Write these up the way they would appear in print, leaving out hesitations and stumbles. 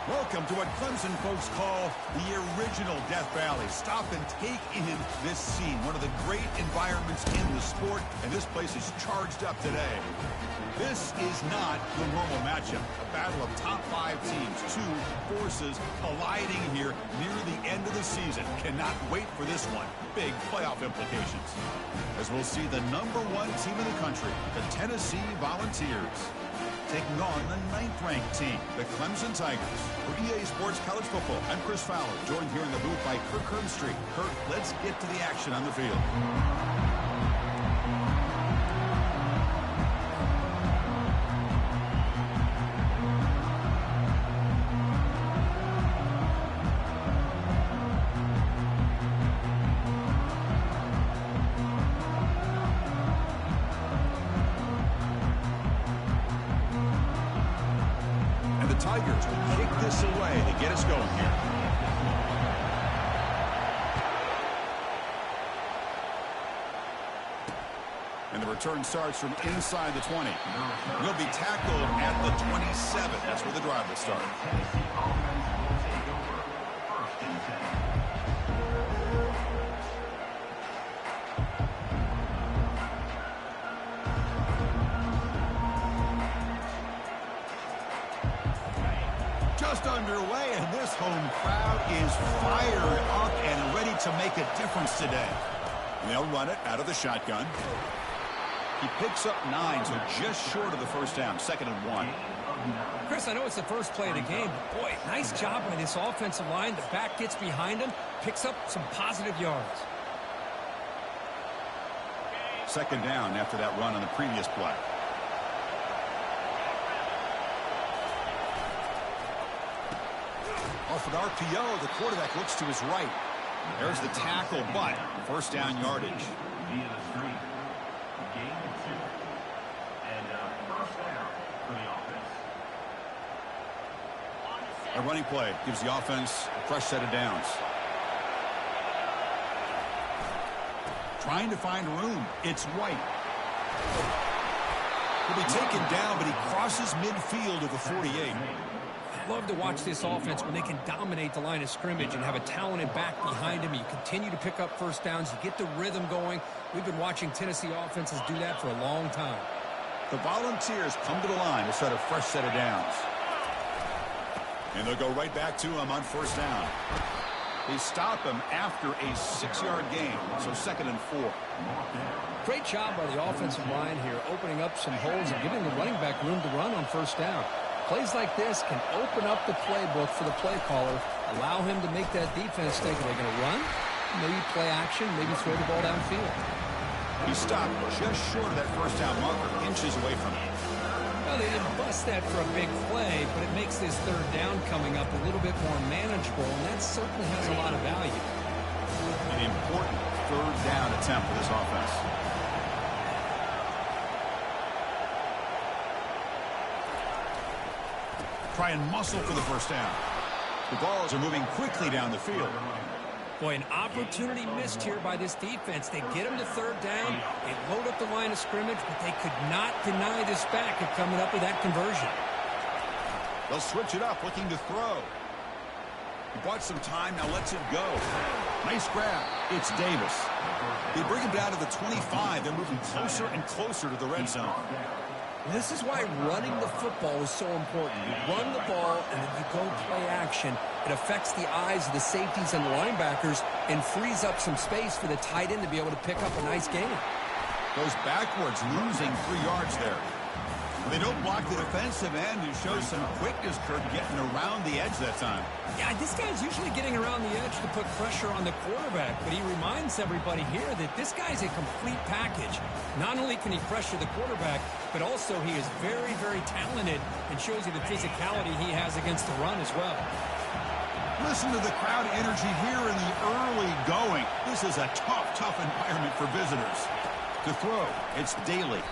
Welcome to what Clemson folks call the original Death Valley. Stop and take in this scene. One of the great environments in the sport, and this place is charged up today. This is not the normal matchup. A battle of top 5 teams, 2 forces colliding here near the end of the season. Cannot wait for this one. Big playoff implications. As we'll see the #1 team in the country, the Tennessee Volunteers, taking on the 9th-ranked team, the Clemson Tigers. For EA Sports College Football, I'm Chris Fowler, joined here in the booth by Kirk Herbstreit. Kirk, let's get to the action on the field. Tigers will kick this away to get us going here. And the return starts from inside the 20. He'll be tackled at the 27. That's where the drive will start. Just underway, and this home crowd is fired up and ready to make a difference today. And they'll run it out of the shotgun. He picks up 9, so just short of the first down, 2nd and 1. Chris, I know it's the first play of the game, but boy, nice job by this offensive line. The back gets behind him, picks up some positive yards. 2nd down after that run on the previous play. Off an RPO, the quarterback looks to his right. There's the tackle, but first down yardage. A running play gives the offense a fresh set of downs. Trying to find room. It's White. He'll be taken down, but he crosses midfield of the 48. Love to watch this offense when they can dominate the line of scrimmage and have a talented back behind him. You continue to pick up first downs. You get the rhythm going. We've been watching Tennessee offenses do that for a long time. The Volunteers come to the line to set a fresh set of downs. And they'll go right back to him on first down. They stop him after a 6-yard gain, so 2nd and 4. Great job by the offensive line here, opening up some holes and giving the running back room to run on first down. Plays like this can open up the playbook for the play caller, allow him to make that defense think, are they going to run? Maybe play action, maybe throw the ball downfield. He stopped just short of that first down marker, inches away from it. Well, they didn't bust that for a big play, but it makes this 3rd down coming up a little bit more manageable, and that certainly has a lot of value. An important 3rd down attempt for this offense. Try and muscle for the first down. The balls are moving quickly down the field. Boy, an opportunity missed here by this defense. They get him to 3rd down. They load up the line of scrimmage, but they could not deny this back of coming up with that conversion. They'll switch it up, looking to throw. He bought some time, now lets it go. Nice grab. It's Davis. They bring him down to the 25. They're moving closer and closer to the red zone. This is why running the football is so important. You run the ball, and then you go play action. It affects the eyes of the safeties and the linebackers and frees up some space for the tight end to be able to pick up a nice gain. Goes backwards, losing 3 yards there. They don't block the defensive end, who shows some quickness, Kirk, getting around the edge that time. Yeah, this guy's usually getting around the edge to put pressure on the quarterback, but he reminds everybody here that this guy's a complete package. Not only can he pressure the quarterback, but also he is very, very talented and shows you the physicality he has against the run as well. Listen to the crowd energy here in the early going. This is a tough environment for visitors. To throw, it's Daly.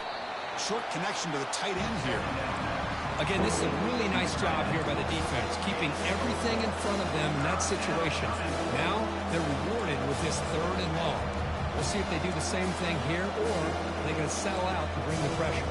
Short connection to the tight end here. Again, this is a really nice job here by the defense, keeping everything in front of them in that situation. Now they're rewarded with this 3rd and long. We'll see if they do the same thing here, or are they going to settle out and bring the pressure.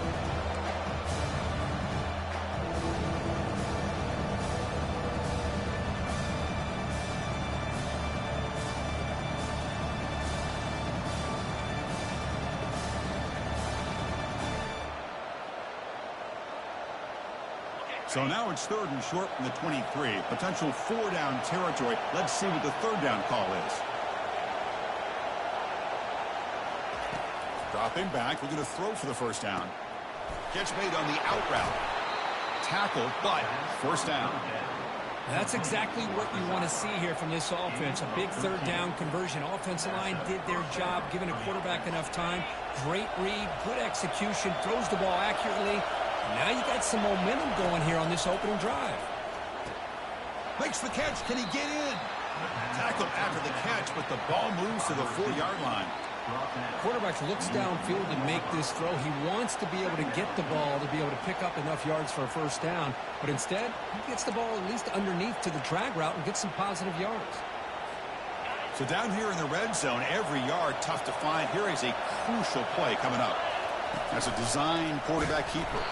So now it's 3rd and short from the 23. Potential 4-down territory. Let's see what the 3rd down call is. Dropping back. We're going to throw for the 1st down. Catch made on the out route. Tackle, but 1st down. That's exactly what you want to see here from this offense. A big 3rd down conversion. Offensive line did their job, giving a quarterback enough time. Great read, good execution, throws the ball accurately. Now you got some momentum going here on this opening drive. Makes the catch. Can he get in? Tackled after the catch, but the ball moves to the 4-yard line. Quarterback looks downfield to make this throw. He wants to be able to get the ball to be able to pick up enough yards for a 1st down. But instead, he gets the ball at least underneath to the drag route and gets some positive yards. So down here in the red zone, every yard tough to find. Here is a crucial play coming up. That's a design quarterback keeper.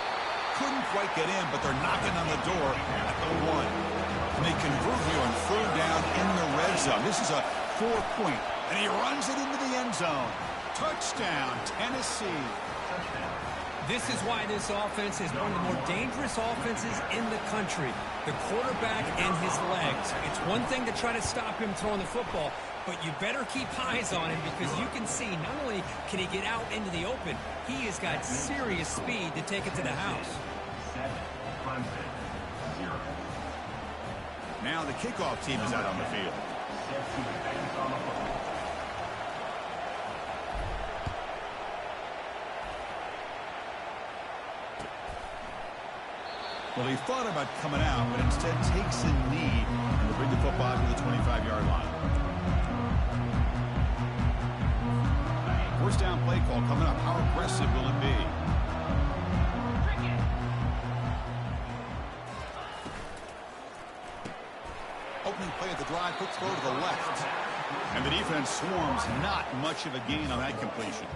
Couldn't quite get in, but they're knocking on the door at the 1. And they convert here on 3rd down in the red zone. This is a 4-point. And he runs it into the end zone. Touchdown, Tennessee. This is why this offense is one of the more dangerous offenses in the country. The quarterback and his legs. It's one thing to try to stop him throwing the football, but you better keep eyes on him because you can see not only can he get out into the open, he has got serious speed to take it to the house. Now the kickoff team is out on the field. Well, he thought about coming out, but instead takes a knee and will bring the football to the 25-yard line. 1st down play call coming up. How aggressive will it be? Opening play at the drive, quick throw to the left. And the defense swarms, not much of a gain on that completion.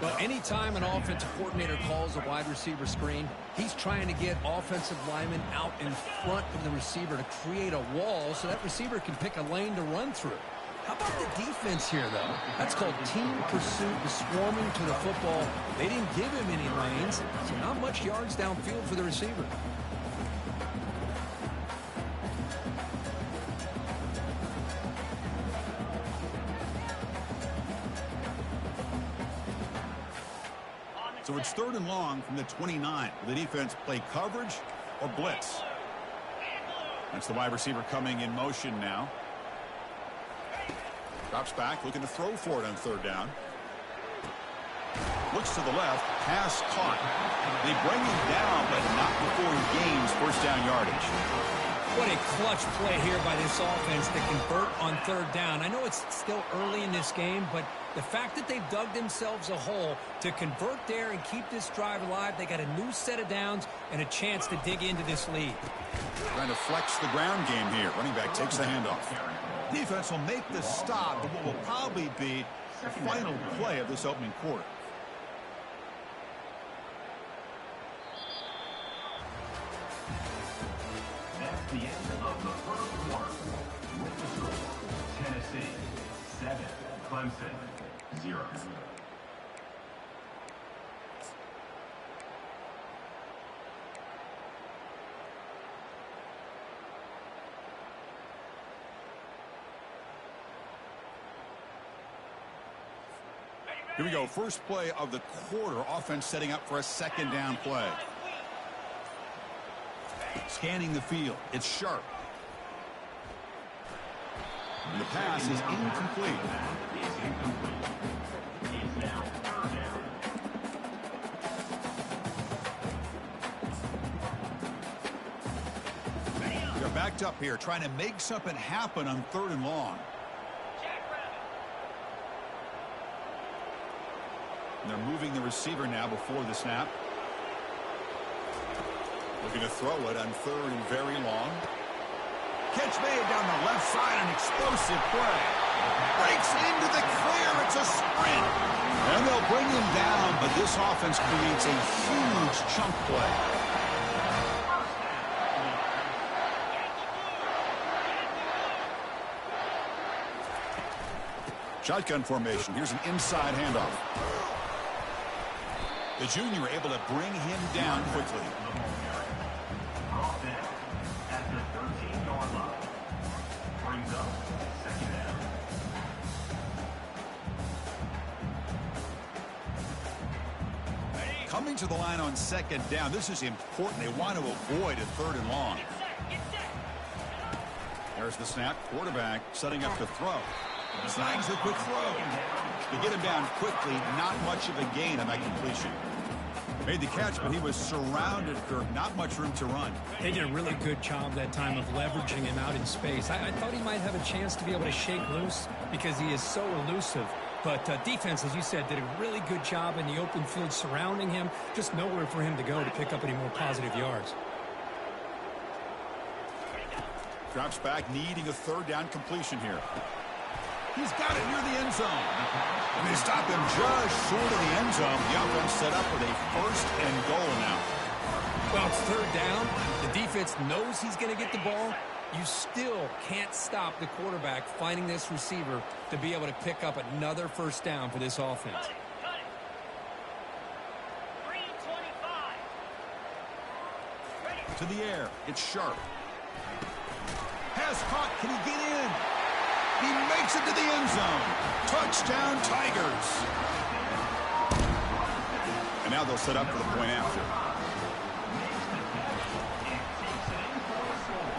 But anytime an offensive coordinator calls a wide receiver screen, he's trying to get offensive linemen out in front of the receiver to create a wall so that receiver can pick a lane to run through. How about the defense here, though? That's called team pursuit, swarming to the football. They didn't give him any lanes, so not much yards downfield for the receiver. So it's 3rd and long from the 29. Will the defense play coverage or blitz? That's the wide receiver coming in motion now. Drops back, looking to throw for it on 3rd down. Looks to the left, pass caught. They bring him down, but not before he gains 1st down yardage. What a clutch play here by this offense to convert on 3rd down. I know it's still early in this game, but the fact that they've dug themselves a hole to convert there and keep this drive alive, they got a new set of downs and a chance to dig into this lead. Trying to flex the ground game here. Running back takes the handoff. Defense will make the stop, but what will probably be the final play of this opening quarter. That's the end of the 1st quarter. With the score, Tennessee 7, Clemson 0. Here we go. First play of the quarter. Offense setting up for a 2nd down play. Scanning the field. It's sharp. And the pass is incomplete. They're backed up here, trying to make something happen on 3rd and long. And they're moving the receiver now before the snap. Looking to throw it on 3rd and very long. Catch made down the left side, an explosive play. Breaks into the clear, it's a sprint. And they'll bring him down, but this offense creates a huge chunk play. Shotgun formation, here's an inside handoff. The junior able to bring him down quickly. Going to the line on second down. This is important. They want to avoid a third and long. There's the snap. Quarterback setting up to throw. Snags the quick throw. To get him down quickly, not much of a gain on that completion. Made the catch, but he was surrounded, Kirk. Not much room to run. They did a really good job that time of leveraging him out in space. I thought he might have a chance to be able to shake loose because he is so elusive. But defense, as you said, did a really good job in the open field surrounding him. Just nowhere for him to go to pick up any more positive yards. Drops back, needing a third down completion here. He's got it near the end zone. And they stop him just short of the end zone. The offense set up with a first and goal now. Well, it's third down. The defense knows he's going to get the ball. You still can't stop the quarterback finding this receiver to be able to pick up another first down for this offense. To the air. It's Sharp. Pass caught. Can he get in? He makes it to the end zone. Touchdown, Tigers. And now they'll set up for the point after.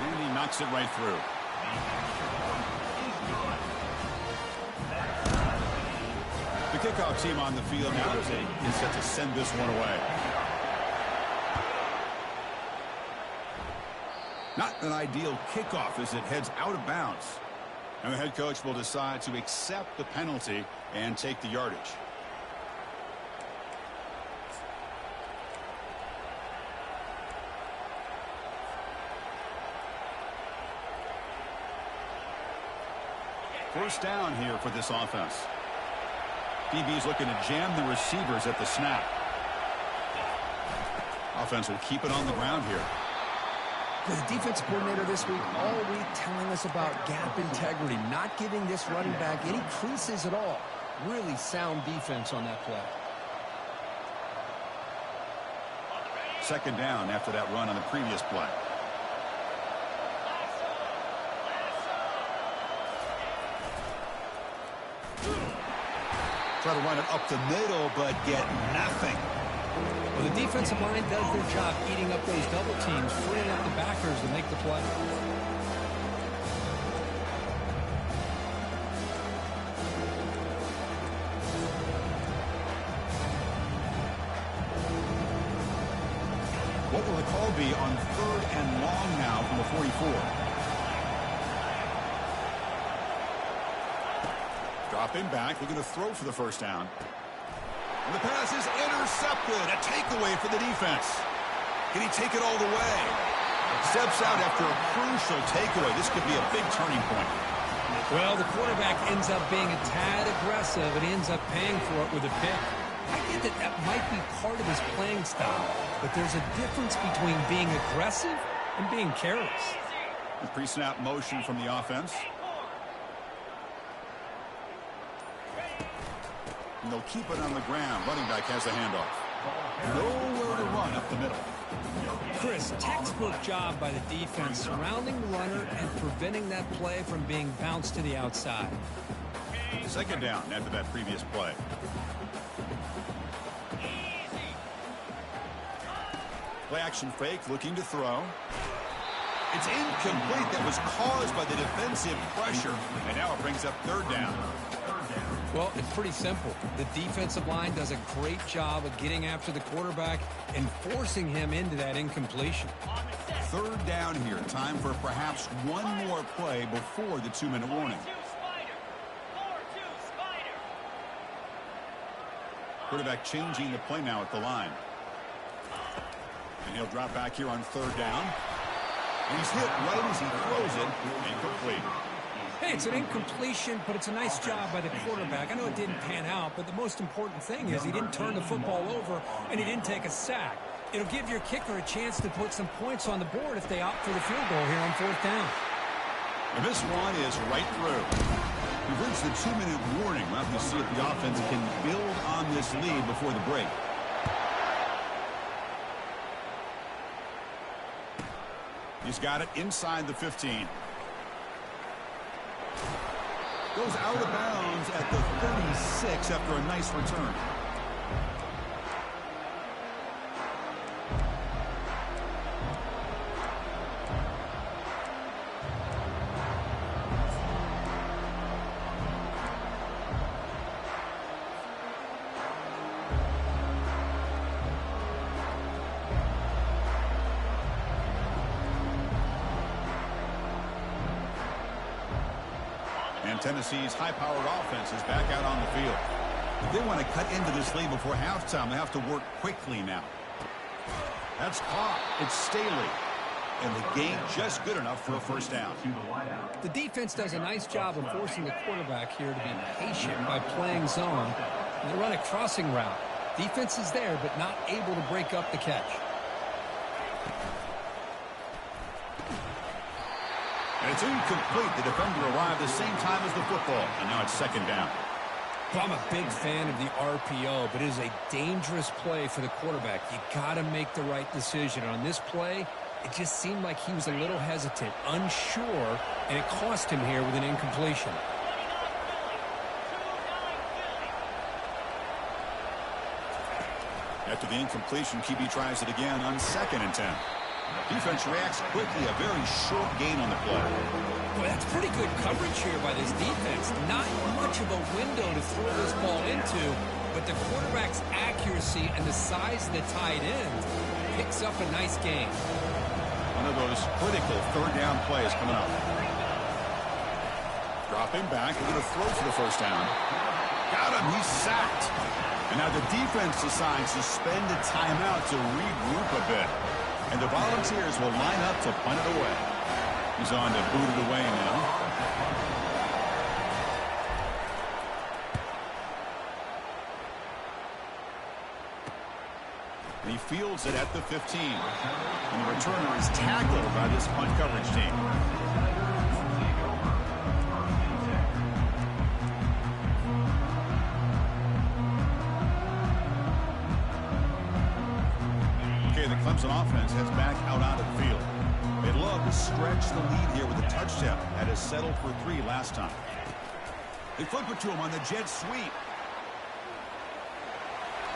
And he knocks it right through. The kickoff team on the field now is set to send this one away. Not an ideal kickoff as it heads out of bounds. And the head coach will decide to accept the penalty and take the yardage. First down here for this offense. DB's looking to jam the receivers at the snap. Offense will keep it on the ground here. The defense coordinator this week all week telling us about gap integrity, not giving this running back any creases at all. Really sound defense on that play. Second down after that run on the previous play. Try to run it up the middle, but get nothing. Well, the defensive line does their job eating up those double teams, freeing up the backers to make the play. What will the call be on third and long now from the 44? Dropping back, looking to throw for the first down. And the pass is intercepted. A takeaway for the defense. Can he take it all the way? Steps out after a crucial takeaway. This could be a big turning point. Well, the quarterback ends up being a tad aggressive, and he ends up paying for it with a pick. I get that that might be part of his playing style, but there's a difference between being aggressive and being careless. The pre-snap motion from the offense. And they'll keep it on the ground. Running back has the handoff. Nowhere to run up the middle. Chris, textbook job by the defense surrounding the runner and preventing that play from being bounced to the outside. Second down after that previous play. Play action fake, looking to throw. It's incomplete. That was caused by the defensive pressure. And now it brings up third down. Well, it's pretty simple. The defensive line does a great job of getting after the quarterback and forcing him into that incompletion. Third down here. Time for perhaps one more play before the 2-minute warning. Quarterback changing the play now at the line. And he'll drop back here on third down. And he's hit right as he throws it. Incomplete. Hey, it's an incompletion, but it's a nice job by the quarterback. I know it didn't pan out, but the most important thing is he didn't turn the football over and he didn't take a sack. It'll give your kicker a chance to put some points on the board if they opt for the field goal here on fourth down. And this one is right through. We've reached the 2-minute warning. We'll have to see if the offense can build on this lead before the break. He's got it inside the 15. Goes out of bounds at the 36 after a nice return. And Tennessee's high-powered offense is back out on the field. If they want to cut into this lead before halftime, they have to work quickly now. That's caught. It's Staley. And the gain just good enough for a first down. The defense does a nice job of forcing the quarterback here to be patient by playing zone. And they run a crossing route. Defense is there, but not able to break up the catch. And it's incomplete. The defender arrived the same time as the football. And now it's second down. Well, I'm a big fan of the RPO, but it is a dangerous play for the quarterback. You got to make the right decision. On this play, it just seemed like he was a little hesitant, unsure, and it cost him here with an incompletion. After the incompletion, QB tries it again on 2nd and 10. Defense reacts quickly, a very short gain on the play. Boy, that's pretty good coverage here by this defense. Not much of a window to throw this ball into, but the quarterback's accuracy and the size of the tight end picks up a nice gain. One of those critical third down plays coming up. Dropping back, they're going to throw for the first down. Got him, he's sacked. And now the defense decides to spend a timeout to regroup a bit. And the Volunteers will line up to punt it away. He's on to boot it away now. And he fields it at the 15. And the returner is tackled by this punt coverage team. Okay, the Clemson offense heads back out onto the field. They'd love to stretch the lead here with a touchdown. That is settled for 3 last time. They flip it to him on the jet sweep.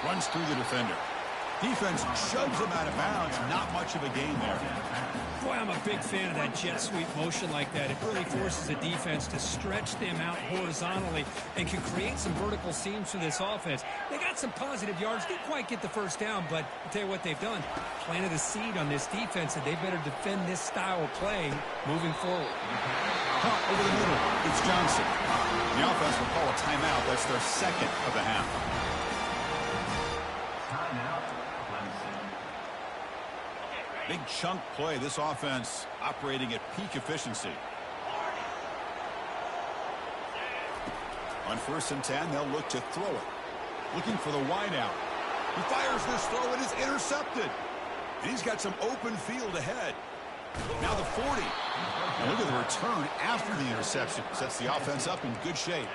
Runs through the defender. Defense shoves him out of bounds. Not much of a gain there. Boy, I'm a big fan of that jet sweep motion like that. It really forces the defense to stretch them out horizontally and can create some vertical seams for this offense. They got some positive yards. Didn't quite get the first down, but I'll tell you what they've done. Planted a seed on this defense, and they better defend this style of play moving forward. Caught over the middle. It's Johnson. The offense will call a timeout. That's their second of the half. Big chunk play. This offense operating at peak efficiency. On 1st and 10, they'll look to throw it. Looking for the wideout. He fires this throw. It is intercepted. And he's got some open field ahead. Now the 40. And look at the return after the interception. Sets the offense up in good shape.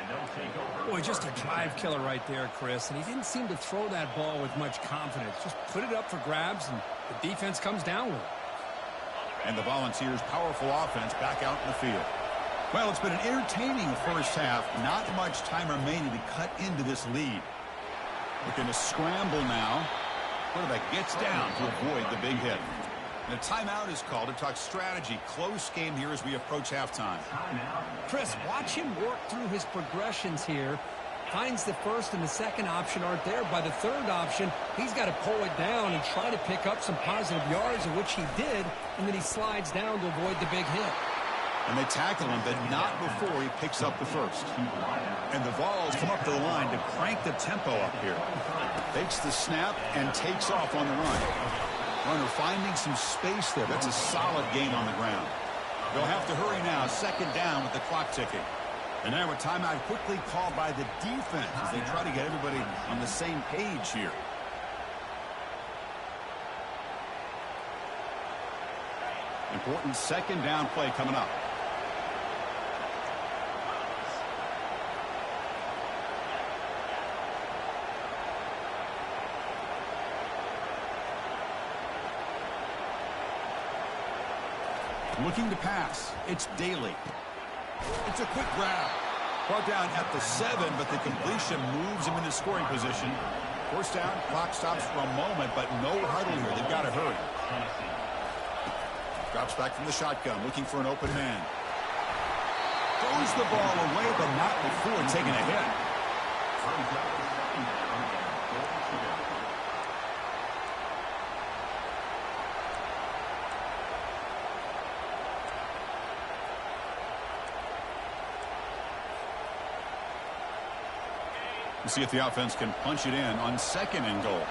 Boy, just a drive killer right there, Chris. And he didn't seem to throw that ball with much confidence. Just put it up for grabs, and the defense comes down with it. And the Volunteers' powerful offense back out in the field. Well, it's been an entertaining first half. Not much time remaining to cut into this lead. Looking to scramble now. Quarterback gets down to avoid the big hit. And a timeout is called to talk strategy. Close game here as we approach halftime. Chris, watch him work through his progressions here. Finds the first and the second option aren't there. By the third option, he's got to pull it down and try to pick up some positive yards, of which he did, and then he slides down to avoid the big hit. And they tackle him, but not before he picks up the first. And the Vols come up to the line to crank the tempo up here. Takes the snap and takes off on the run. Runner finding some space there. That's a solid gain on the ground. They'll have to hurry now. Second down with the clock ticking. And now a timeout quickly called by the defense as they try to get everybody on the same page here. Important second down play coming up. Looking to pass. It's Daly. It's a quick grab. Brought down at the 7, but the completion moves him into scoring position. First down, clock stops for a moment, but no huddle here. They've got to hurry. Drops back from the shotgun, looking for an open man. Throws the ball away, but not before taking a hit. We'll see if the offense can punch it in on 2nd and goal.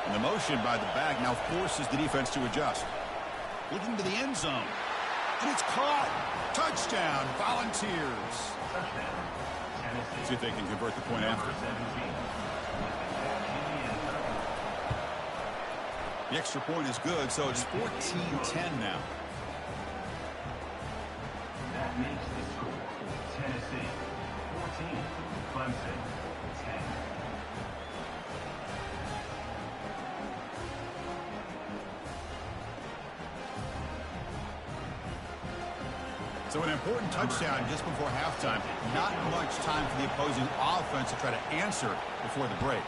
And the motion by the back now forces the defense to adjust. Looking to the end zone. And it's caught. Touchdown, Volunteers. See if they can convert the point after. The extra point is good, so it's 14-10 now. That makes the score Tennessee 14, Clemson 10. So an important touchdown just before halftime. Not much time for the opposing offense to try to answer before the break.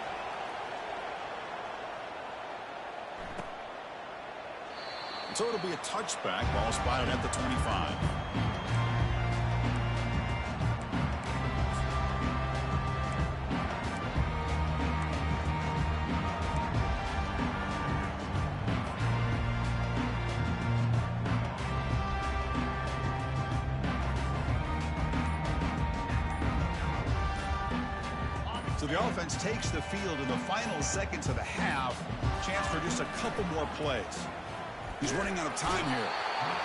So it'll be a touchback. Ball spotted at the 25. So the offense takes the field in the final seconds of the half. Chance for just a couple more plays. He's running out of time here.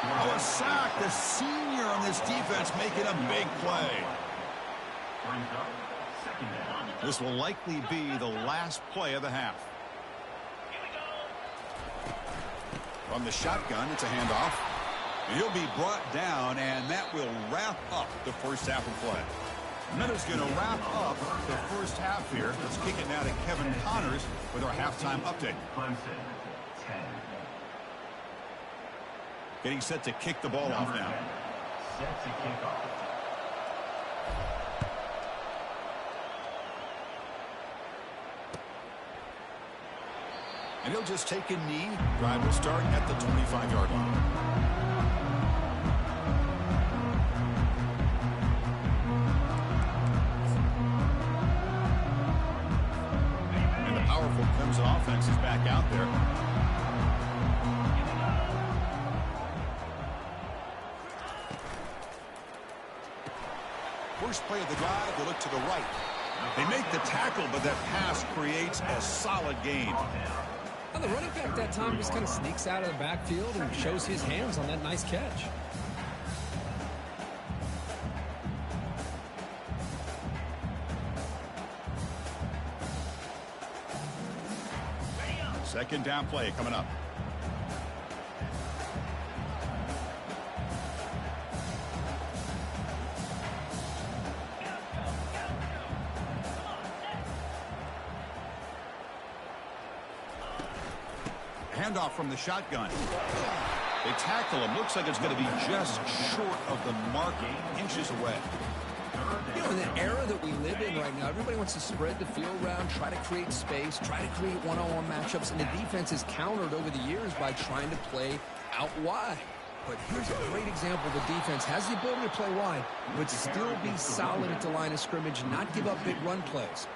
Oh, a sack. The senior on this defense making a big play. This will likely be the last play of the half. From the shotgun, it's a handoff. And he'll be brought down, and that will wrap up the first half of play. Minutes going to wrap up the first half here. Let's kick it now to Kevin Connors with our halftime update. Clemson 10. Getting set to kick the ball off now. Set to kick off. And he'll just take a knee. Drive will start at the 25-yard line. And the powerful Clemson offense is back out there. First play of the drive, they look to the right. They make the tackle, but that pass creates a solid gain. Well, the running back that time just kind of sneaks out of the backfield and shows his hands on that nice catch. Second down play coming up. Handoff from the shotgun. They tackle him. Looks like it's going to be just short of the mark, inches away. You know, in the era that we live in right now, everybody wants to spread the field around, try to create space, try to create one-on-one matchups, and the defense is countered over the years by trying to play out wide. But here's a great example. The defense has the ability to play wide, but still be solid at the line of scrimmage, not give up big run plays.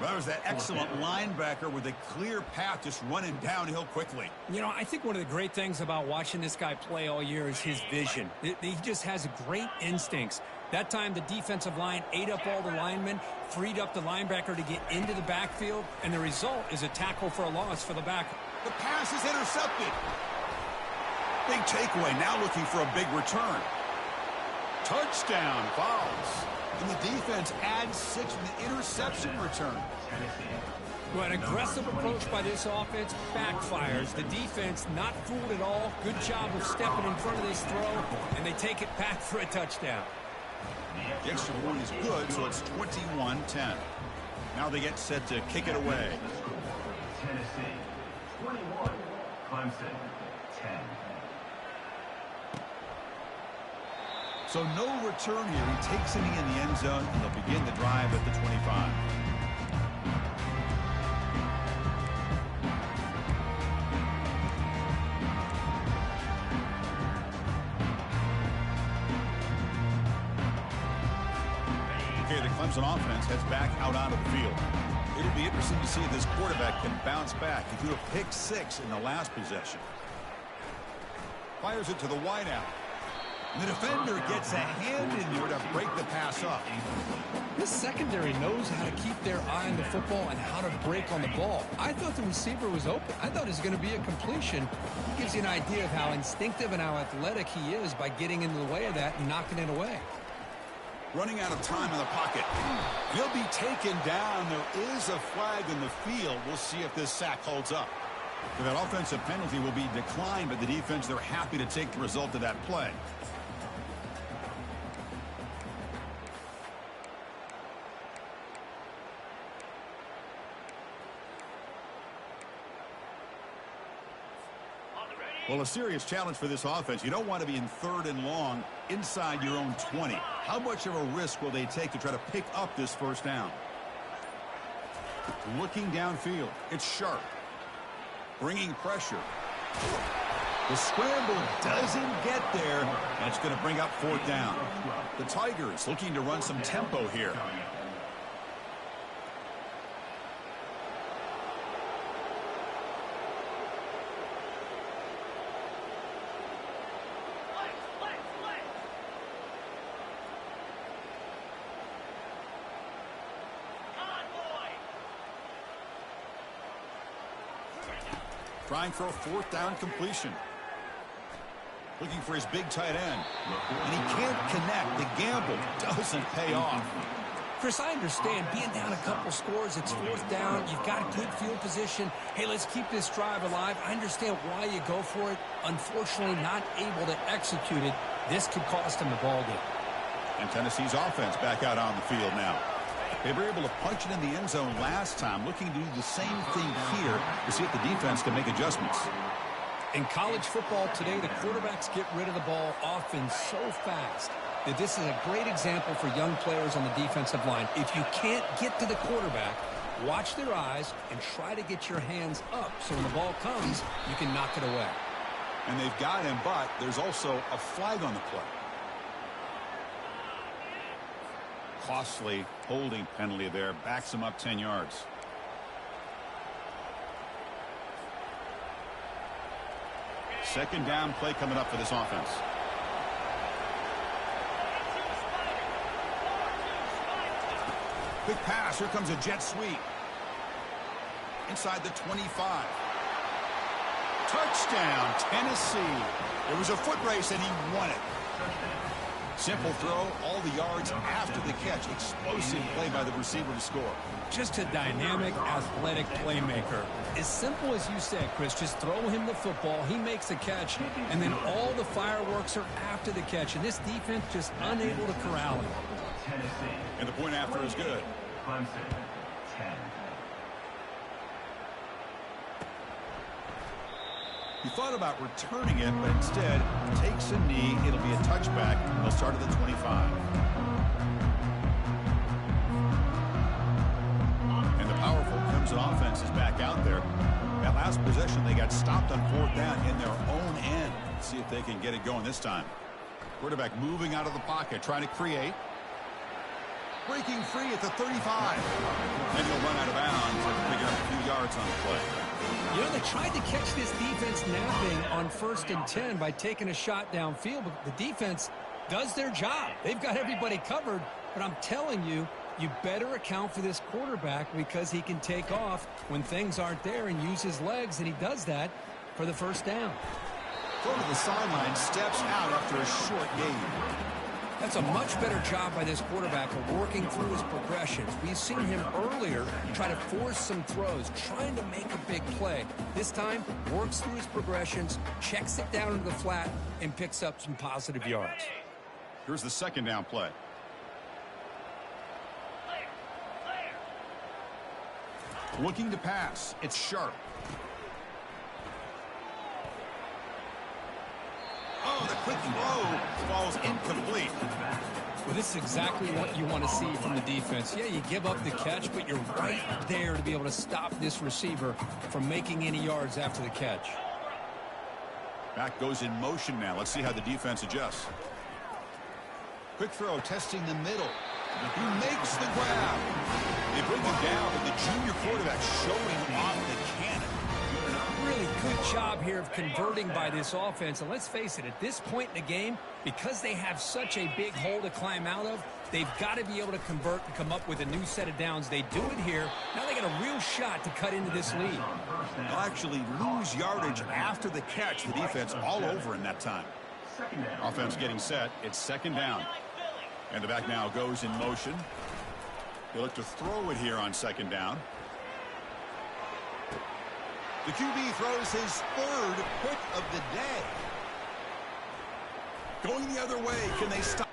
Well, there's that excellent linebacker with a clear path just running downhill quickly. You know, I think one of the great things about watching this guy play all year is his vision. He just has great instincts. That time, the defensive line ate up all the linemen, freed up the linebacker to get into the backfield, and the result is a tackle for a loss for the back. The pass is intercepted. Big takeaway, now looking for a big return. Touchdown, Vols. And the defense adds 6 with the interception return. Well, an aggressive approach by this offense backfires. The defense not fooled at all. Good job of stepping in front of this throw, and they take it back for a touchdown. The extra point is good, so it's 21-10. Now they get set to kick it away. Tennessee 21, Clemson 10. So no return here. He takes a knee in the end zone, and they'll begin the drive at the 25. Okay, the Clemson offense heads back out onto the field. It'll be interesting to see if this quarterback can bounce back. He threw a pick 6 in the last possession. Fires it to the wideout. The defender gets a hand in there to break the pass up. This secondary knows how to keep their eye on the football and how to break on the ball. I thought the receiver was open. I thought it was going to be a completion. It gives you an idea of how instinctive and how athletic he is by getting into the way of that and knocking it away. Running out of time in the pocket. He'll be taken down. There is a flag in the field. We'll see if this sack holds up. So that offensive penalty will be declined, but the defense, they're happy to take the result of that play. Well, a serious challenge for this offense. You don't want to be in 3rd and long inside your own 20. How much of a risk will they take to try to pick up this first down? Looking downfield. It's Sharp. Bringing pressure. The scramble doesn't get there. That's going to bring up 4th down. The Tigers looking to run some tempo here. Trying for a 4th down completion. Looking for his big tight end. And he can't connect. The gamble doesn't pay off. Chris, I understand being down a couple scores, it's 4th down, you've got good field position. Hey, let's keep this drive alive. I understand why you go for it. Unfortunately, not able to execute it. This could cost him the ball game. And Tennessee's offense back out on the field now. They were able to punch it in the end zone last time, looking to do the same thing here to see if the defense can make adjustments. In college football today, the quarterbacks get rid of the ball often so fast that this is a great example for young players on the defensive line. If you can't get to the quarterback, watch their eyes and try to get your hands up so when the ball comes, you can knock it away. And they've got him, but there's also a flag on the play. Costly holding penalty there. Backs him up 10 yards. Second down play coming up for this offense. Quick pass. Here comes a jet sweep. Inside the 25. Touchdown, Tennessee. It was a foot race, and he won it. Simple throw, all the yards after the catch. Explosive play by the receiver to score. Just a dynamic, athletic playmaker. As simple as you said, Chris, just throw him the football, he makes a catch, and then all the fireworks are after the catch. And this defense just unable to corral him. And the point after is good. Clemson, 10. He thought about returning it, but instead takes a knee. It'll be a touchback. They'll start at the 25. And the powerful Crimson offense is back out there. That last possession, they got stopped on 4th down in their own end. Let's see if they can get it going this time. Quarterback moving out of the pocket, trying to create. Breaking free at the 35. And he'll run out of bounds and pick up a few yards on the play. You know, they tried to catch this defense napping on 1st and 10 by taking a shot downfield, but the defense does their job. They've got everybody covered, but I'm telling you, you better account for this quarterback because he can take off when things aren't there and use his legs, and he does that for the 1st down. Throw to the sideline, steps out after a short gain. That's a much better job by this quarterback of working through his progressions. We've seen him earlier try to force some throws, trying to make a big play. This time, works through his progressions, checks it down into the flat, and picks up some positive yards. Here's the 2nd down play. Looking to pass. It's Sharp. Oh, the quick throw falls incomplete. Well, this is exactly what you want to see from the defense. Yeah, you give up the catch, but you're right there to be able to stop this receiver from making any yards after the catch. Back goes in motion now. Let's see how the defense adjusts. Quick throw, testing the middle. He makes the grab. They bring him down, but the junior quarterback showing off the cannon. Really good good job here of converting by this offense. And let's face it, at this point in the game, because they have such a big hole to climb out of, they've got to be able to convert and come up with a new set of downs. They do it here. Now they got a real shot to cut into this lead. They'll actually lose yardage after the catch. The defense all over in that time. Offense getting set. It's second down. And the back now goes in motion. They look to throw it here on second down. The QB throws his third pick of the day. Going the other way. Can they stop?